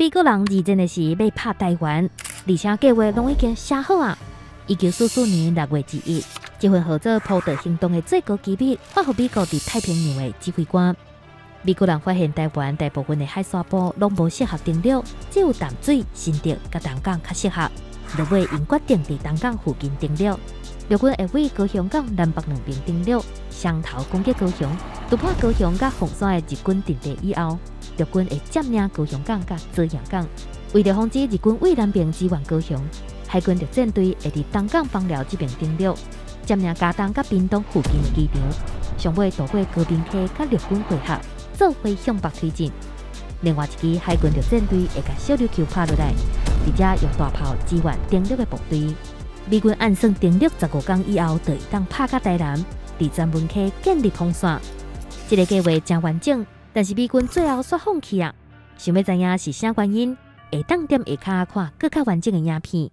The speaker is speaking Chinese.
美国人二战的时要拍台湾，而且计划拢已经写好啊。1944年6月1日，这份号做普特行动的最高机密，发给美国伫太平洋的指挥官。美国人发现台湾大部分的海沙堡拢无适合登陆，只有淡水、新竹甲东港较适合，就尾因决定伫东港附近登陆。陆军会为高雄港南北两边登陆，双头攻击高雄，突破高雄甲凤山的日军阵地以后，陆军会占领高雄港甲遮阳港。为了防止日军为南边支援高雄，海军陆战队会伫东港枋寮这边登陆，占领嘉东甲屏东附近的机场，上尾渡过高屏溪甲陆军会合，做伙向北推进。另外一支海军陆战队会甲小琉球拍落来，直接用大炮支援登陆的部队。美军按算登陆15天以后，就会当拍到台南，伫詹文溪建立通线。这个计划真完整，但是美军最后煞放弃啊！想要知影是啥原因，会当踮下骹看更较完整的影片。